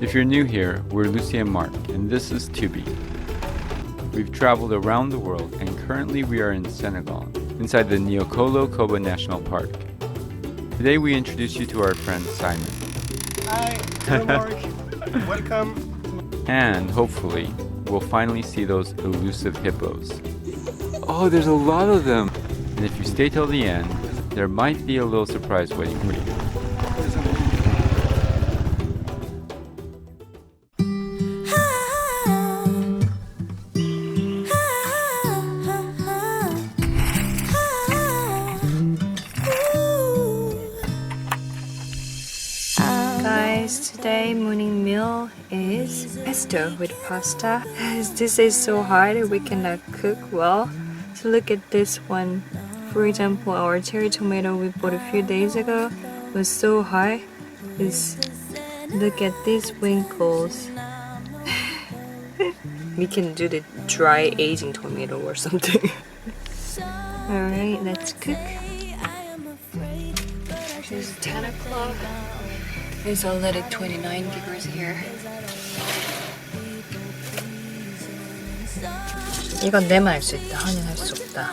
If you're new here, we're Lucy and Mark, and this is Tubi. We've traveled around the world, and currently we are in Senegal, inside the Nioko Kova National Park. Today we introduce you to our friend Simon. Hi, hello Mark, welcome. And hopefully, we'll finally see those elusive hippos. Oh, there's a lot of them! And if you stay till the end, there might be a little surprise waiting for you. Guys, today morning meal is pesto with pasta. As this is so hard, we cannot cook well. So look at this one. For example, our cherry tomato we bought a few days ago was so high. Look at these wrinkles. We can do the dry aging tomato or something. Alright, let's cook. It's 10 o'clock. It's already 29 degrees here. 이건 내만 할 수 있다. 한이는 할 수 없다.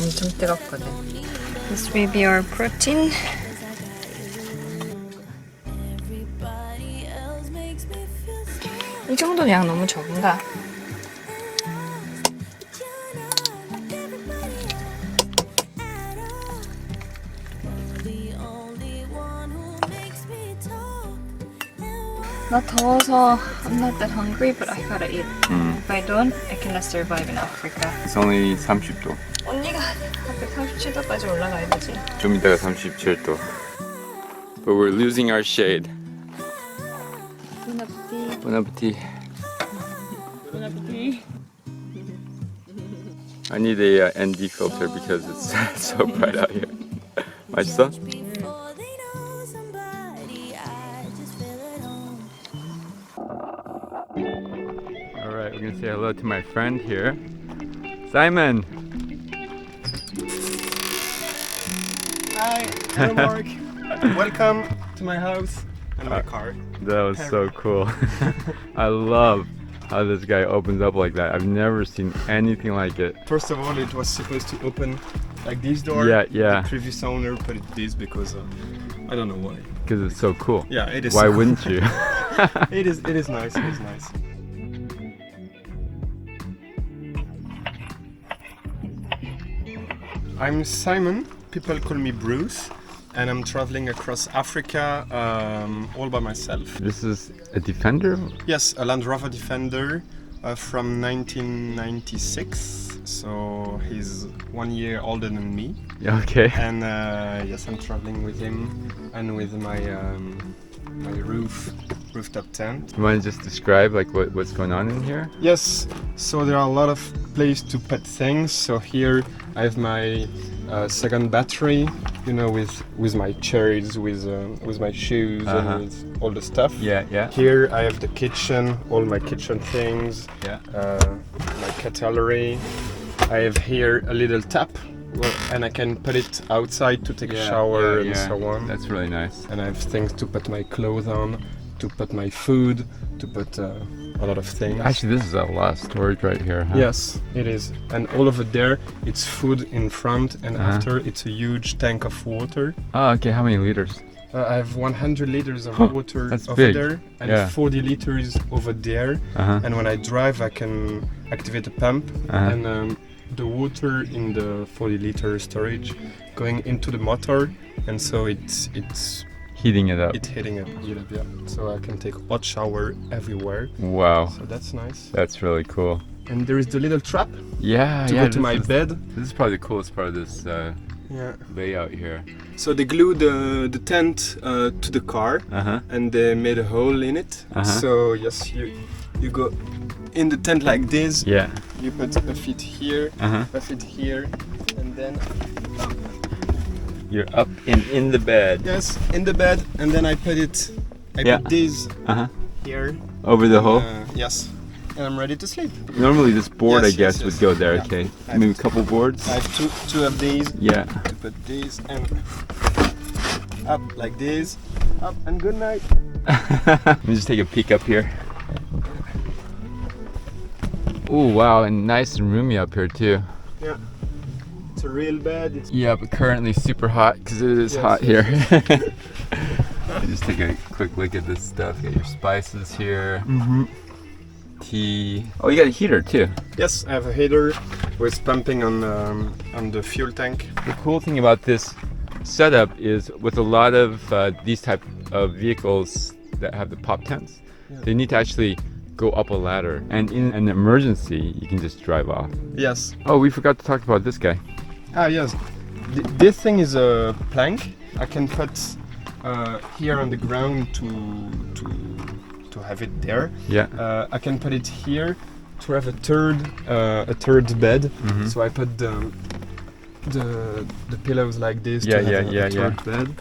엄청 뜨겁거든. This will be our protein. 이 정도는 양 너무 적은가? 나 더워서 I'm not that hungry, but I gotta eat. If I don't, I cannot survive in Africa. It's only 30도. 언니가 137도까지 올라가야 되지. 좀 이따가 37도. But we're losing our shade. Bon appétit. Bon appétit. Bon appétit. I need a ND filter because it's so bright out here. 맛있어? Alright, we're gonna say hello to my friend here. Simon! Hi, hello Mark, welcome to my house and my car. That was so cool. I love how this guy opens up like that. I've never seen anything like it. First of all, it was supposed to open like this door. Yeah. The previous owner put it this because I don't know why. Because it's so cool. Yeah, it is. Why wouldn't you? It is nice. It is nice. I'm Simon. People call me Bruce, and I'm traveling across Africa all by myself. This is a Defender? Yes, a Land Rover Defender from 1996. So he's 1 year older than me. Okay. And yes, I'm traveling with him and with my rooftop tent. You want to just describe like what's going on in here? Yes, so there are a lot of places to put things. So here I have my second battery, you know, with my chairs, with my shoes, and with all the stuff. Yeah. Here I have the kitchen, all my kitchen things. Yeah. My cutlery. I have here a little tap, and I can put it outside to take a shower and so on. That's really nice. And I have things to put my clothes on, to put my food, to put a lot of things. Actually, this is a lot of storage right here, huh? Yes, it is. And all over there, it's food in front, and after, it's a huge tank of water. Oh, okay. How many liters? I have 100 liters of water That's over big. there, and 40 liters over there. And when I drive, I can activate a pump, and the water in the 40-liter storage going into the motor, and so it's Heating it up. It's heating up, yeah. So I can take hot shower everywhere. Wow. So that's nice. That's really cool. And there is the little trap Yeah, to go to my bed. This is probably the coolest part of this layout here. So they glued the tent to the car, and they made a hole in it. So yes, you go in the tent like this. Yeah. You put a feet here, a feet here, and then you're up in the bed. yes, in the bed, and then I put this here Over the hole. Yes, and I'm ready to sleep. Normally this board, Yes, I guess, yes, would yes. go there. Yeah. Okay, maybe a couple boards. I have two of these. Yeah. To put these and Up like this. Up and good night. Let me just take a peek up here. Oh wow, and nice and roomy up here too. Yeah. It's a real bed. Yeah, but currently super hot because it is hot here. Just take a quick look at this stuff. You got your spices here. Tea. Oh, you got a heater too. Yes, I have a heater with pumping on the fuel tank. The cool thing about this setup is with a lot of these type of vehicles that have the pop tents, they need to actually go up a ladder, and in an emergency you can just drive off. Yes. Oh, we forgot to talk about this guy. Ah yes, this thing is a plank. I can put here on the ground to have it there. Yeah. I can put it here to have a third bed. So I put the pillows like this to have a third bed.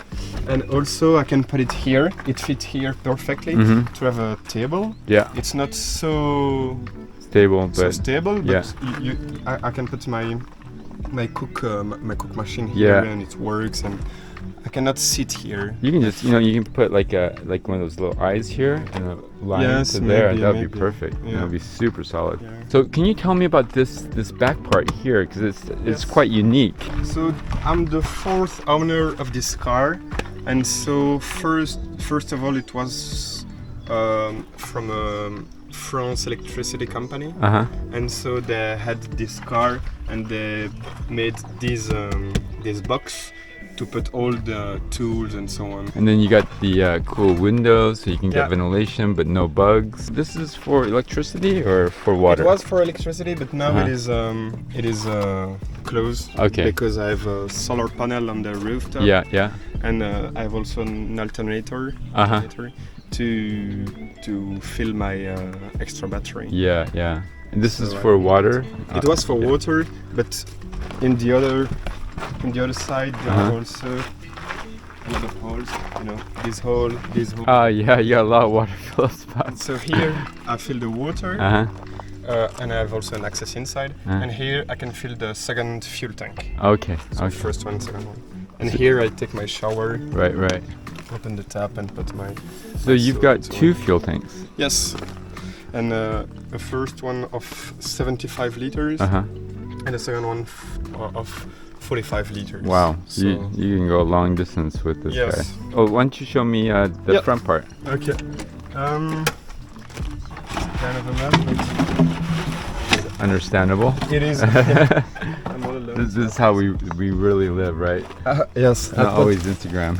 And also I can put it here. It fits here perfectly to have a table. Yeah. It's not so Stable, but stable, but I can put my cook machine here and it works, and I cannot sit here. you can just, you can put like one of those little eyes here and a line to there, and that would be perfect. Yeah. That would be super solid. Yeah. So can you tell me about this back part here, because it's quite unique. So I'm the fourth owner of this car, and so first of all it was from a France electricity company, and so they had this car and they made this box to put all the tools and so on. And then you got the cool windows, so you can get ventilation but no bugs. This is for electricity or for water? It was for electricity, but now it is closed. Okay. Because I have a solar panel on the rooftop. Yeah. And I have also an alternator to fill my extra battery. Yeah. And this is for water? It was for water, but in the other side there are also a lot of holes. This hole. Yeah, you got a lot of water fill spots. So here I fill the water, and I have also an access inside. And here I can fill the second fuel tank. Okay. So first one, second one. And here I take my shower. Right. Open the tap and put my. So you've got two fuel tanks. Yes, and a first one of 75 liters, and the second one of 45 liters. Wow, so you can go a long distance with this guy. Oh, why don't you show me the front part? Okay. Kind of a map. Understandable. It is. I'm all alone. This is how we really live, right? Yes. Not always Instagram.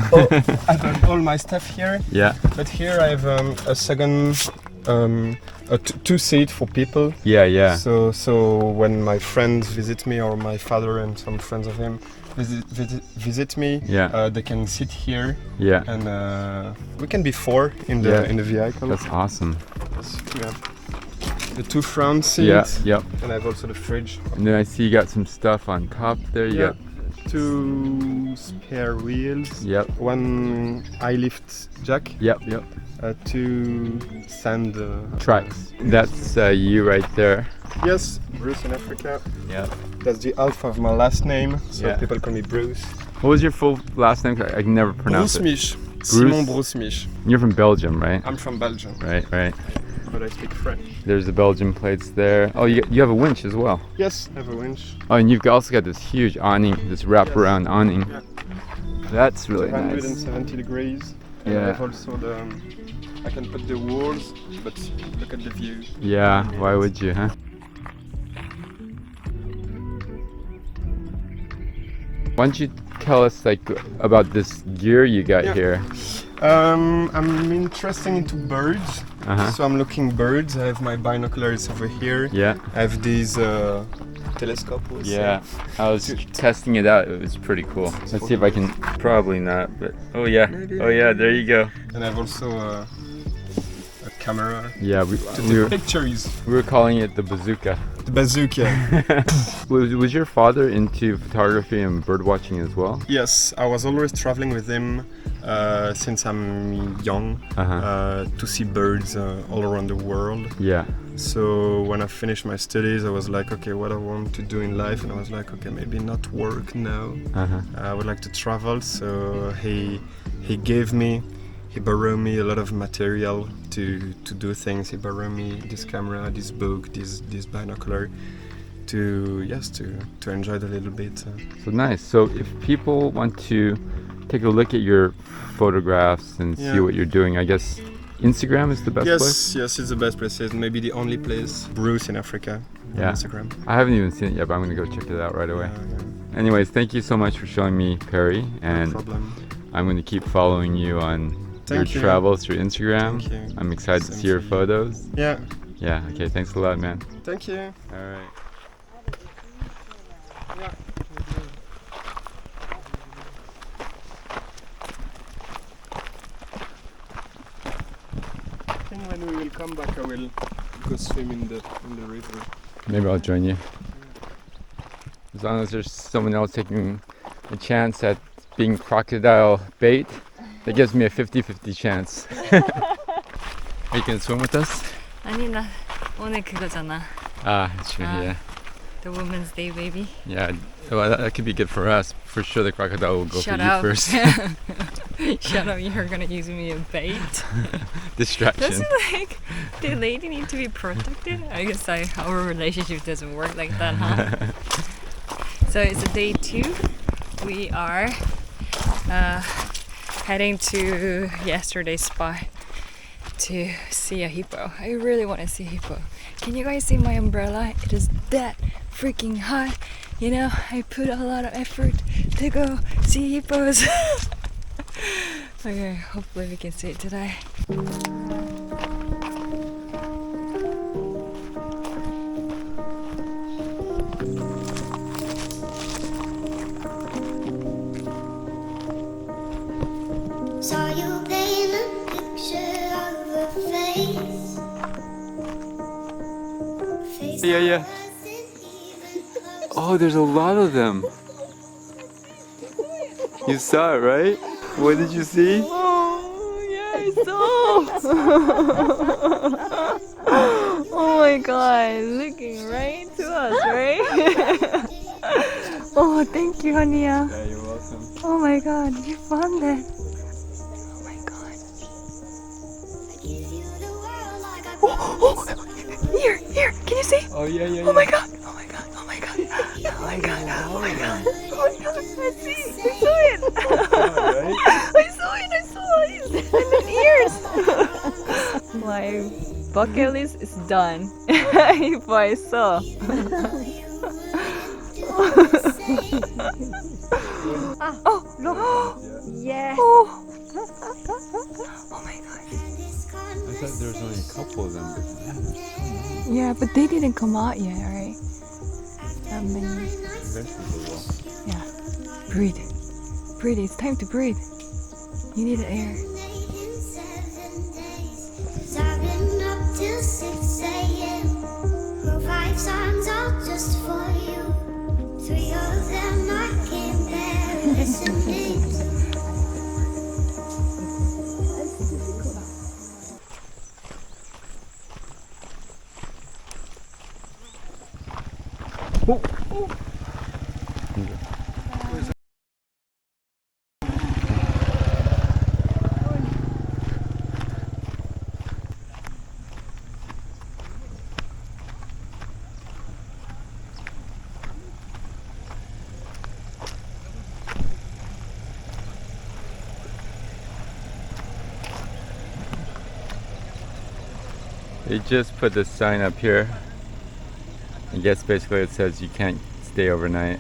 I put all my stuff here. Yeah. But here I have a second, a two-seat for people. Yeah. So when my friends visit me, or my father and some friends of him visit me, they can sit here. Yeah. And we can be four in the vehicle. That's awesome. Yeah. The two front seats. Yep. And I have also the fridge. And then I see you got some stuff on top there. You got two spare wheels. Yep. One eye lift jack. Yep. Two sand tracks. That's you right there. Yes, Russia and Africa. Yeah. That's the half of my last name, so people call me Bruce. What was your full last name? I can never pronounce it. Bruce. Simon Bruce. You're from Belgium, right? I'm from Belgium. Right. But I speak French. There's the Belgian plates there. Oh, you have a winch as well. Yes, I have a winch. Oh, and you've also got this huge awning, this wraparound awning. Yeah. That's really 170 degrees. And I have also I can put the walls, but look at the view. Yeah, why would you, huh? Why don't you tell us about this gear you got here? I'm interested into birds, so I'm looking birds. I have my binoculars over here. Yeah. I have these telescope. Yeah, I was testing it out. It was pretty cool. Let's see if I can. Probably not, but oh yeah, there you go. And I have also a camera. Yeah, we were pictures. We were calling it the bazooka. The bazooka. Was your father into photography and bird watching as well? Yes, I was always traveling with him since I'm young to see birds all around the world. Yeah. So when I finished my studies, I was like, okay, what I want to do in life, and I was like, okay, maybe not work now. I would like to travel. So he he gave me, he borrowed me a lot of material to do things. He borrowed me this camera, this book, this binocular to enjoy it a little bit. So nice. So if people want to take a look at your photographs and see what you're doing, I guess Instagram is the best place? Yes, it's the best place. It's maybe the only place. Bruce in Africa on Instagram. I haven't even seen it yet, but I'm going to go check it out right away. Anyways, thank you so much for showing me Perry, and no problem. I'm going to keep following you on your travels through Instagram. Thank you. I'm excited to see your photos. Yeah. Yeah, okay, thanks a lot, man. Thank you. All right. I think when we will come back, I will go swim in the river. Maybe I'll join you. As long as there's someone else taking a chance at being crocodile bait, that gives me a 50-50 chance. Are you gonna swim with us? 아니 나 오늘 그거잖아. Ah, that's true, yeah. The Women's Day, baby. Yeah, well, that could be good for us. For sure the crocodile will go Shut for you up. first. Shut up, you're gonna use me as bait. Distraction. Doesn't like the lady need to be protected? I guess our relationship doesn't work like that, huh? So it's day 2. We are heading to yesterday's spot to see a hippo. I really want to see a hippo. Can you guys see my umbrella? It is that freaking hot. You know, I put a lot of effort to go see hippos. Okay, hopefully we can see it today. Saw you paint a picture of a face. Yeah. Oh, there's a lot of them. You saw it, right? What did you see? Oh, yeah, I saw. Oh my god, looking right to us, right? Oh, thank you, Hania. Yeah, you're welcome. Oh my god, you found it. Oh my god. Oh, here, can you see? Oh, yeah. Oh my god, oh my god, oh my god, oh my god, oh my god, oh my god, I saw it. Right? I saw it, and then ears. My bucket list is done. If I saw. Oh, look. Yes. Oh my god. I thought there was only a couple of them, but Yeah, but they didn't come out yet, right? That many. eventually they will. Yeah. Breathe. Breathe. It's time to breathe. You need air. I've been up till 6 a.m. Wrote 5 songs all just for you. 3 of them I can't bear listening to. They just put the sign up here. I guess basically it says you can't stay overnight.